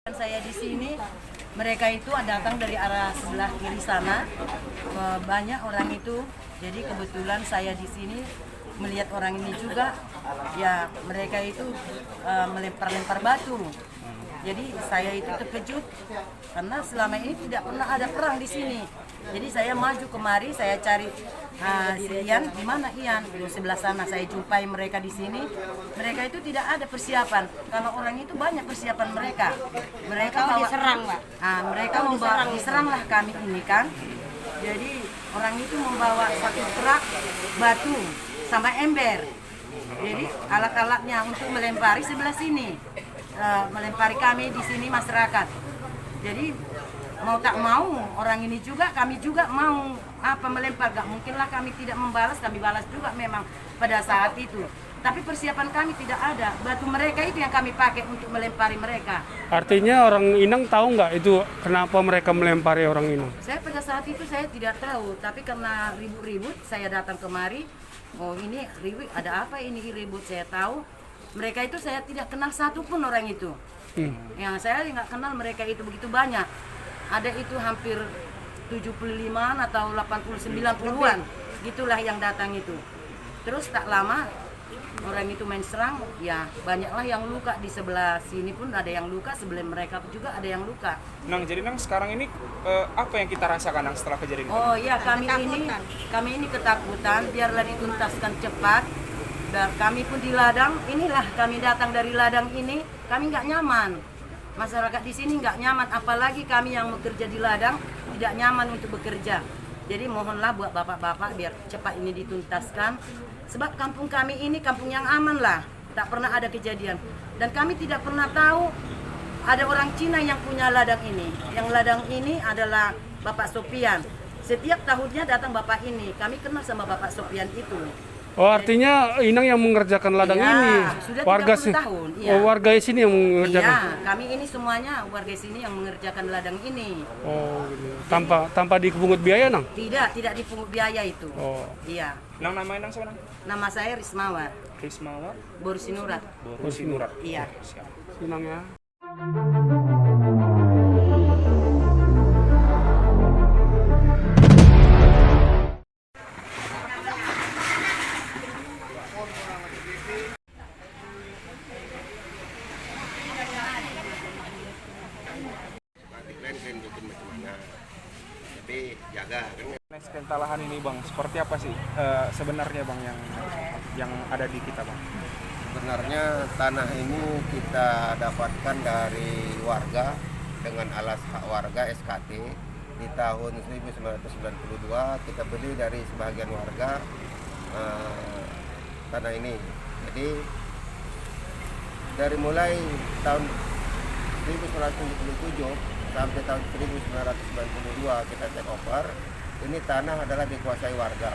Saya di sini, mereka itu datang dari arah sebelah kiri sana, banyak orang itu. Jadi kebetulan saya di sini melihat orang ini juga, ya mereka itu melempar-lempar batu. Jadi saya itu terkejut karena selama ini tidak pernah ada perang di sini. Jadi saya maju kemari, saya cari si Ian, di mana Ian? Di sebelah sana saya jumpai mereka di sini. Mereka itu tidak ada persiapan. Kalau orang itu banyak persiapan mereka. Mereka bawa, diserang, Pak. Mereka membawa diseranglah kami ini kan. Jadi orang itu membawa satu truk batu sama ember. Jadi alat-alatnya untuk melempari sebelah sini. Melempari kami di sini masyarakat. Jadi mau tak mau orang ini juga, kami juga mau melempar. Gak mungkinlah kami tidak membalas, kami balas juga memang pada saat itu. Tapi persiapan kami tidak ada. Batu mereka itu yang kami pakai untuk melempari mereka. Artinya orang Inang tahu nggak itu kenapa mereka melempari orang Inang? Saya pada saat itu saya tidak tahu, tapi karena ribut-ribut saya datang kemari. Oh ini ribut, ada apa ini ribut? Saya tahu mereka itu saya tidak kenal satu pun orang itu. Yang saya nggak kenal mereka itu begitu banyak. Ada itu hampir 75-an atau 80-90-an. Gitulah yang datang itu. Terus tak lama orang itu main serang, ya banyaklah yang luka di sebelah sini pun ada yang luka, sebelah mereka juga ada yang luka. Nang, jadi Nang sekarang ini apa yang kita rasakan Nang setelah kejadian itu? Oh ya, kami ini ketakutan, biarlah dituntaskan cepat. Dan kami pun di ladang, inilah kami datang dari ladang ini, kami nggak nyaman. Masyarakat di sini nggak nyaman, apalagi kami yang bekerja di ladang tidak nyaman untuk bekerja. Jadi mohonlah buat bapak-bapak biar cepat ini dituntaskan. Sebab kampung kami ini kampung yang aman lah, tak pernah ada kejadian. Dan kami tidak pernah tahu ada orang Cina yang punya ladang ini. Yang ladang ini adalah Bapak Sopian. Setiap tahunnya datang bapak ini, kami kenal sama Bapak Sopian itu. Oh, artinya Inang yang mengerjakan ladang Iya, ini. sudah Warga 30 tahun. Iya. Oh, warga sini yang mengerjakan. Iya, kami ini semuanya warga sini yang mengerjakan ladang ini. Oh, gitu. Tanpa dipungut biaya, Nang? Tidak dipungut biaya itu. Oh. Iya. Nang, namanya Nang siapa Nang? Nama saya Rismawar Rismawar Borsinurat. Sinurat. Iya. Siap. Inang ya. Keren bikin bagaimana, tapi jaga kan. Skenta lahan ini Bang, seperti apa sih sebenarnya Bang yang ada di kita Bang? Sebenarnya tanah ini kita dapatkan dari warga dengan alas hak warga SKT di tahun 1992. Kita beli dari sebagian warga tanah ini. Jadi dari mulai tahun 1977 sampai tahun 1992 kita take over, ini tanah adalah dikuasai warga.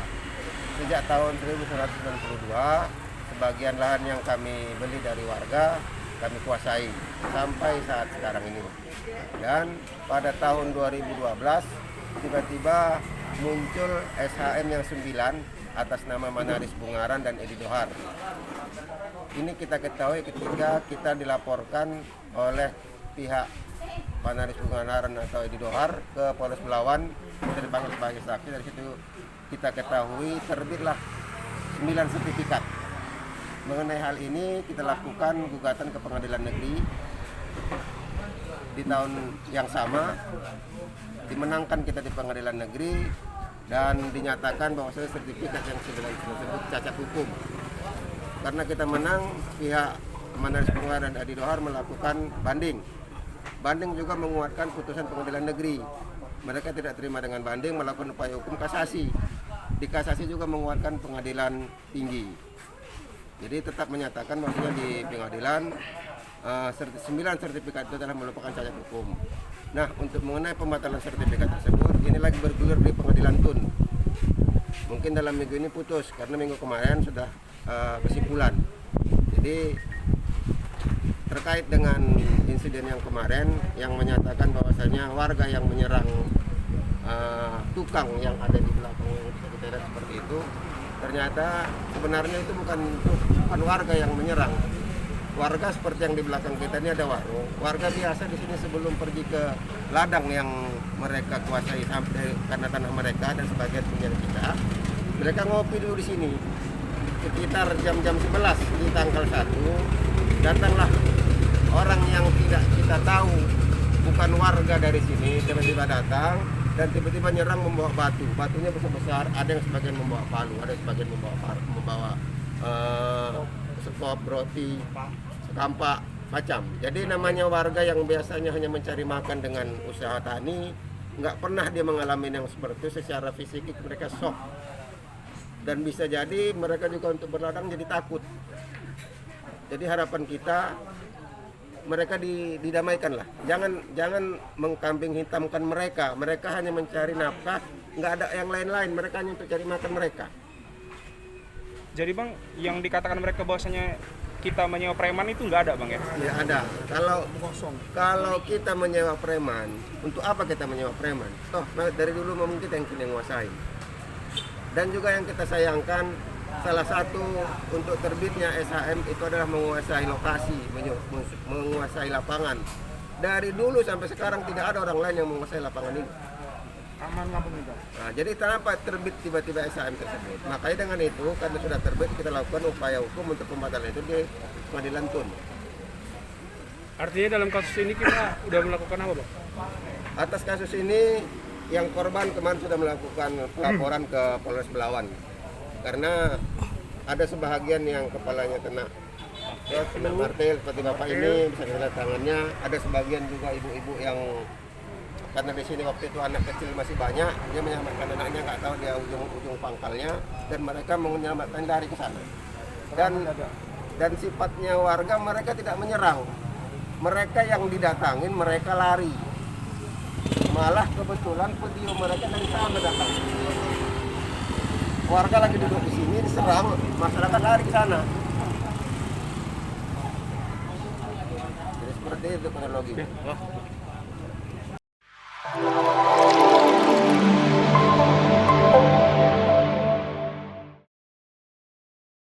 Sejak tahun 1992, sebagian lahan yang kami beli dari warga kami kuasai sampai saat sekarang ini. Dan pada tahun 2012 tiba-tiba muncul SHM yang 9 atas nama Manaris Bungaran dan Edi Dohar. Ini kita ketahui ketika kita dilaporkan oleh pihak Manaris Bungaran atau Edi Dohar ke Polres Belawan, kita dipanggil sebagai saksi. Dari situ kita ketahui terbitlah 9 sertifikat. Mengenai hal ini kita lakukan gugatan ke pengadilan negeri di tahun yang sama, dimenangkan kita di pengadilan negeri dan dinyatakan bahwa sertifikat yang 9 tersebut cacat hukum. Karena kita menang, pihak Manaris Bungaran dan Edi Dohar melakukan banding. Banding juga menguatkan putusan pengadilan negeri. Mereka tidak terima dengan banding, melakukan upaya hukum kasasi. Di kasasi juga menguatkan pengadilan tinggi. Jadi tetap menyatakan bahwasanya di pengadilan 9 sertifikat itu telah merupakan cacat hukum. Nah, untuk mengenai pembatalan sertifikat tersebut, ini lagi bergulir di pengadilan Tun. Mungkin dalam minggu ini putus, karena minggu kemarin sudah kesimpulan. Jadi terkait dengan insiden yang kemarin yang menyatakan bahwasanya warga yang menyerang tukang yang ada di belakang yang bisa kita lihat seperti itu, ternyata sebenarnya itu bukan warga yang menyerang, warga seperti yang di belakang kita ini ada warung. Warga biasa di sini sebelum pergi ke ladang yang mereka kuasai sampai karena tanah mereka dan sebagian punya kita, mereka ngopi dulu di sini. Sekitar jam-jam 11 di tanggal 1 datanglah orang yang tidak kita tahu, bukan warga dari sini, tiba-tiba datang dan tiba-tiba nyerang membawa batu. Batunya besar-besar, ada yang sebagian membawa palu, ada yang sebagian membawa sekop, roti, sekampak, macam. Jadi namanya warga yang biasanya hanya mencari makan dengan usaha tani, nggak pernah dia mengalami yang seperti itu. Secara fisik mereka shock. Dan bisa jadi mereka juga untuk berladang jadi takut. Jadi harapan kita mereka didamaikan lah. Jangan mengkambing hitamkan mereka. Mereka hanya mencari nafkah, nggak ada yang lain-lain. Mereka hanya untuk cari makan mereka. Jadi bang, yang dikatakan mereka bahwasanya kita menyewa preman itu nggak ada bang ya? Ya ada. Kalau kita menyewa preman, untuk apa kita menyewa preman? Toh dari dulu memang kita yang menguasai. Dan juga yang kita sayangkan, salah satu untuk terbitnya SHM itu adalah menguasai lokasi, menguasai lapangan. Dari dulu sampai sekarang tidak ada orang lain yang menguasai lapangan ini. Aman nggak bang? Nah, jadi kenapa terbit tiba-tiba SHM tersebut? Makanya dengan itu, karena sudah terbit, kita lakukan upaya hukum untuk pembatalan itu di Pengadilan Tun. Artinya dalam kasus ini kita udah melakukan apa, Bang? Atas kasus ini, yang korban kemarin sudah melakukan laporan ke Polres Belawan. Karena ada sebahagian yang kepalanya kena martil seperti bapak ini, bisa dilihat tangannya. Ada sebagian juga ibu-ibu yang karena di sini waktu itu anak kecil masih banyak, dia menyelamatkan anaknya, nggak tahu dia ujung pangkalnya, dan mereka menyelamatkan dari ke sana. Dan sifatnya warga, mereka tidak menyerang. Mereka yang didatangin, mereka lari. Malah kebetulan video mereka dari sana datang. Warga lagi duduk di sini, diserang, masyarakat lari ke sana. Jadi seperti itu kronologi.